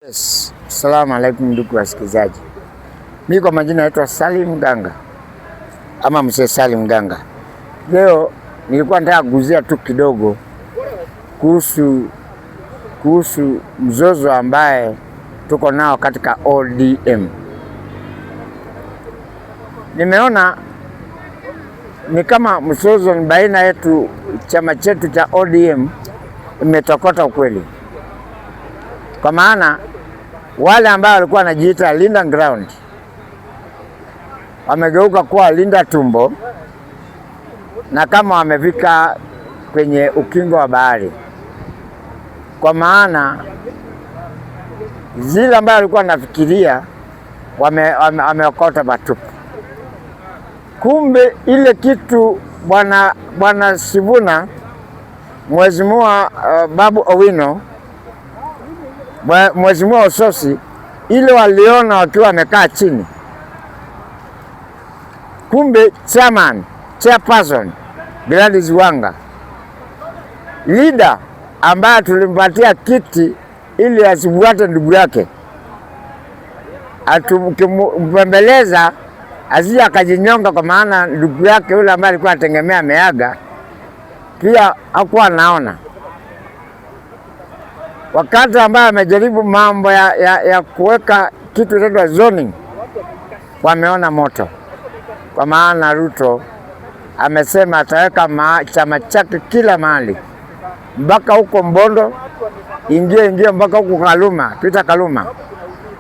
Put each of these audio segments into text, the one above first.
Yes. Assalamu alaikum ndugu wasikilizaji. Mimi kwa majina naitwa Salim Ganga ama Mzee Salim Ganga. Leo nilikuwa nataka kuguzia tu kidogo kuhusu mzozo ambaye tuko nao katika ODM. Nimeona ni kama mzozo baina yetu, chama chetu cha ODM imetokota ukweli. Kwa maana wale ambao walikuwa wanajiita Linda Ground wamegeuka kuwa Linda Tumbo, na kama wamefika kwenye ukingo wa bahari. Kwa maana zile ambao walikuwa wanafikiria wameokota batupu. Kumbe ile kitu bwana Sifuna, Mheshimiwa Babu Owino, Mheshimiwa Ososi, ile waliona wakiwa wamekaa chini. Kumbe chairperson Gladys Wanga, leader ambaye tulimpatia kiti ili asibuate ndugu yake, atumpembeleza asije akajinyonga, kwa maana ndugu yake yule ambaye alikuwa ategemea ameaga, pia hakuwa naona. Wakati ambaye amejaribu mambo ya kuweka kitu inaitwa zoning, wameona moto. Kwa maana Ruto amesema ataweka chama chake kila mahali, mpaka huko Mbondo, ingie mpaka huko Peter Kaluma,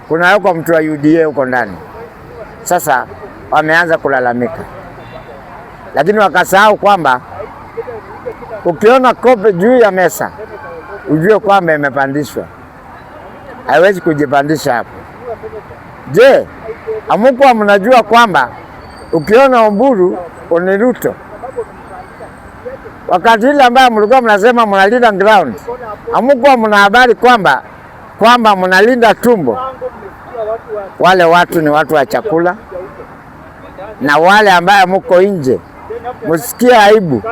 kuna yuko mtu wa UDA huko ndani. Sasa wameanza kulalamika, lakini wakasahau kwamba ukiona kope juu ya mesa ujue kwamba imepandishwa, haiwezi kujipandisha hapo. Je, amukuwa mnajua kwamba ukiona Oburu ni Ruto? Wakati ile ambayo mlikuwa mnasema mnalinda ground, amukuwa mna habari kwamba mnalinda tumbo? Wale watu ni watu wa chakula, na wale ambaye mko nje msikie aibu.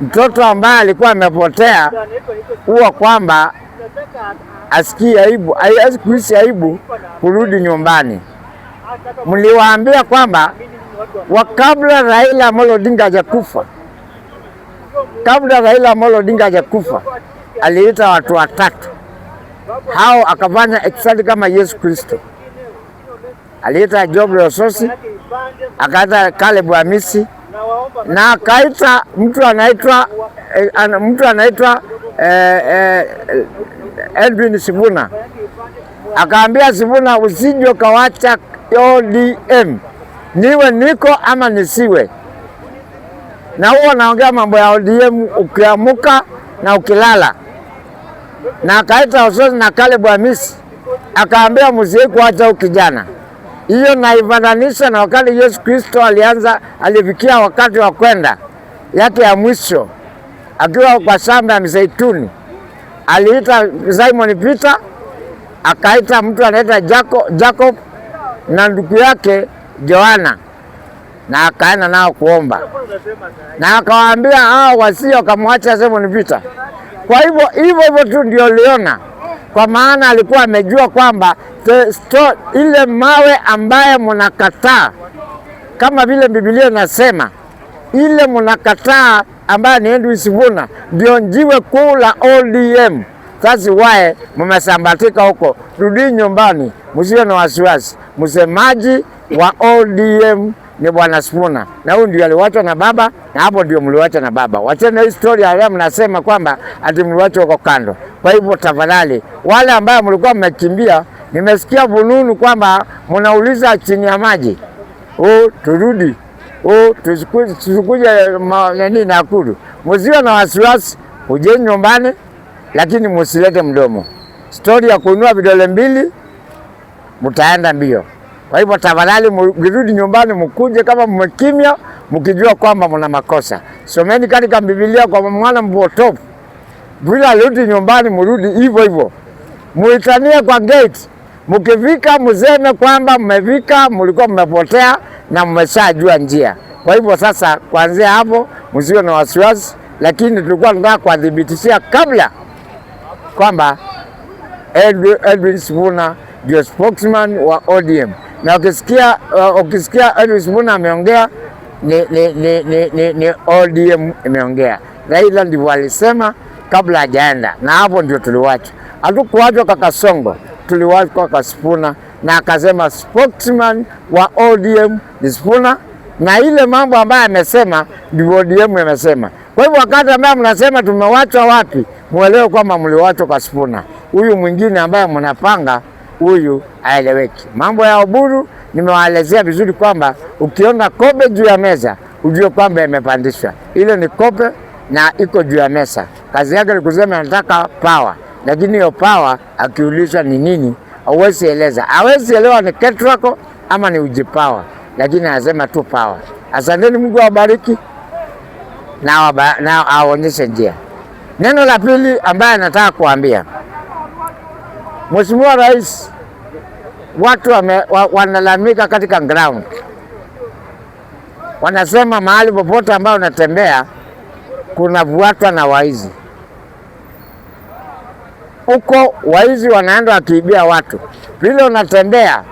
Mtoto ambaye alikuwa amepotea huwa kwamba asikie aibu, haiwezi kuhisi aibu kurudi nyumbani. Mliwaambia kwamba kabla Raila Amolo Odinga hajakufa, aliita watu watatu. Hao akafanya exactly kama Yesu Kristo. Aliita Job Ososi, akaita Caleb Amisi, na akaita mtu anaitwa Edwin Sifuna. Akaambia Sifuna, usije kawacha ODM, niwe niko ama nisiwe. Na huo naongea mambo ya ODM ukiamuka na ukilala. Na akaita Ososi na Caleb Amisi, akaambia msiye kuacha ukijana. Hiyo naifananisha na wakati Yesu Kristo alifikia wakati wa kwenda yake ya mwisho, akiwa kwa shamba ya Mizeituni. Aliita Simon Peter, akaita mtu anaitwa Jacob na ndugu yake Joana, na akaenda nao kuomba, na akawaambia hao wasio kamwacha Simon Peter. Kwa hivyo tu ndio liona, kwa maana alikuwa amejua kwamba ile mawe ambaye mnakataa, kama vile Biblia inasema, ile mnakataa ambaye ni Edwin Sifuna ndio jiwe kuu la ODM. That's why mmesambatika huko. Rudi nyumbani, msiwe na wasiwasi. Msemaji wa ODM ni bwana Sifuna, na huyu ndio aliwachwa na baba, na hapo ndio mliwacha na baba. Wacheni hii story ya mnasema kwamba ati mliwacha huko kando. Kwa hivyo tafadhali, wale ambao mlikuwa mmekimbia, nimesikia bununu kwamba mnauliza chini ya maji, turudi, tusikuje Nakuru. Msiwe na wasiwasi, kujeni nyumbani, lakini msilete mdomo. Story ya kuinua vidole mbili mtaenda mbio. Kwa hivyo tafadhali, mrudi nyumbani, mkuje kama mmekimya, mkijua kwamba mna makosa. Someni katika Biblia kwa mwana mpotofu, bila rudi nyumbani, mrudi hivyo. Muitanie kwa gate, mkifika mseme kwamba mmefika, mlikuwa mmepotea na mmeshajua njia. Kwa hivyo sasa, kuanzia hapo msiwe na wasiwasi, lakini tulikuwa tunataka kuadhibitishia kabla kwamba Edwin Sifuna ndio spokesman wa ODM, na ukisikia Edwin Sifuna ameongea ni ODM imeongea. Raila ndivyo alisema kabla hajaenda, na hapo ndio tuliwacha. Hatukuachwa kwa Kasongo, tuliwachwa kwa Sifuna, na akasema spokesman wa ODM ni Sifuna, na ile mambo ambayo amesema ndivyo ODM imesema. Kwa hivyo wakati ambaye mnasema tumewachwa wapi, muelewe kwamba mliwachwa kwa Sifuna. Huyu mwingine ambaye mnapanga huyu haeleweki. Mambo ya Oburu nimewaelezea vizuri kwamba ukiona kobe juu ya meza ujue kwamba imepandishwa. Ile ni kobe na iko juu ya meza. Kazi yake ni kusema anataka power, lakini hiyo power akiulizwa ni nini hawezi eleza. Hawezi elewa ni ketrako ama ni ujipawa, lakini anasema tu power. Asanteni, Mungu awabariki na aonyeshe njia. Neno la pili ambaye nataka kuambia, Mheshimiwa Rais, watu wanalalamika katika ground. Wanasema mahali popote ambao unatembea kuna vuatwa na waizi. Huko waizi wanaenda wakiibia watu. Vile unatembea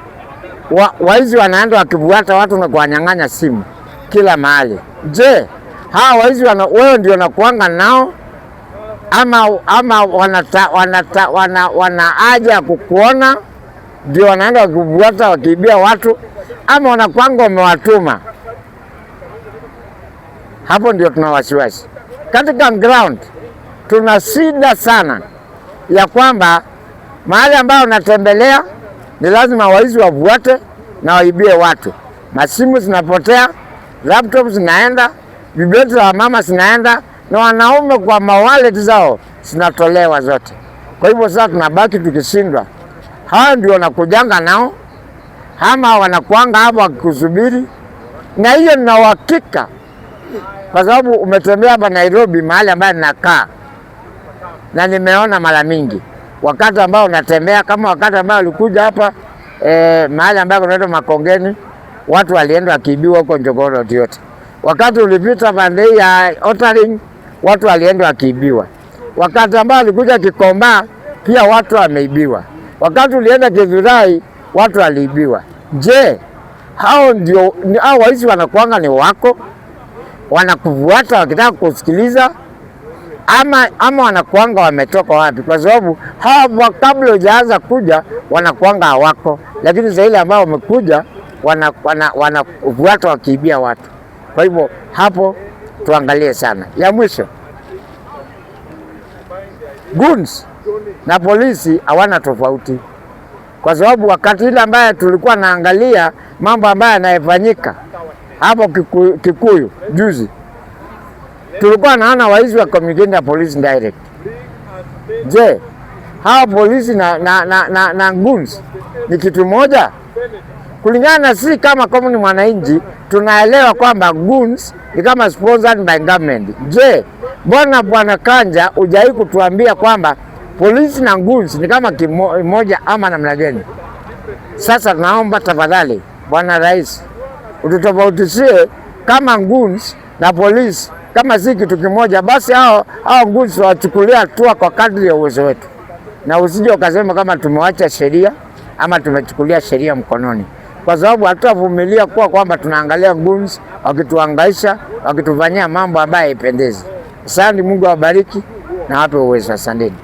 waizi wanaenda wakivuata watu na kuwanyang'anya simu kila mahali. Je, hawa waizi wewe ndio unakuanga nao ama wana haja kukuona ndio wanaenda wakivuata wakiibia watu, ama wanakuanga wamewatuma? Hapo ndio tuna wasiwasi. Katika ground tuna shida sana ya kwamba mahali ambao unatembelea ni lazima waizi wavuate na waibie watu. Masimu zinapotea, laptops zinaenda, vibeti za mama zinaenda, na wanaume kwa mawallet zao zinatolewa zote. Kwa hivyo sasa tunabaki tukishindwa. Hawa ndio wanakujanga nao ama wanakuanga hapo wakikusubiri, na hiyo nina uhakika kwa sababu umetembea hapa Nairobi mahali ambayo ninakaa, na nimeona mara mingi wakati ambao unatembea, kama wakati ambao ulikuja hapa mahali ambapo kunaitwa Makongeni, watu walienda wakiibiwa huko Njogoro yote. Wakati ulipita pande ya Otaring, watu walienda wakiibiwa. Wakati ambao ulikuja Kikomba, pia watu wameibiwa. Wakati ulienda Githurai, watu waliibiwa. Je, hao ndio hao waizi wanakuanga ni wako? Wanakuvuata wakitaka kusikiliza ama wanakuanga wametoka wapi? Kwa sababu hawa kabla hujaanza kuja wanakuanga hawako, lakini za ile ambao wamekuja wanavuata wakiibia watu. Kwa hivyo hapo tuangalie sana. Ya mwisho, goons na polisi hawana tofauti, kwa sababu wakati ile ambaye tulikuwa naangalia mambo ambayo yanayofanyika hapo Kikuyu juzi, tulikuwa naona waizi wa communicate na police direct. Je, hawa polisi na goons ni kitu moja? Kulingana na sisi kama common mwananchi tunaelewa kwamba goons ni kama sponsored by government. Je, mbona Bwana Kanja hujai kutuambia kwamba polisi na goons ni kama kimoja ama namna gani? Sasa tunaomba tafadhali Bwana Rais ututofautishie kama goons na polisi kama si kitu kimoja, basi hao goons wachukulia hatua kwa kadri ya uwezo wetu, na usije ukasema kama tumewacha sheria ama tumechukulia sheria mkononi, kwa sababu hatutavumilia kwamba tunaangalia goons wakituhangaisha, wakitufanyia mambo ambayo haipendezi. Asante, Mungu awabariki na wape uwezo. Asanteni.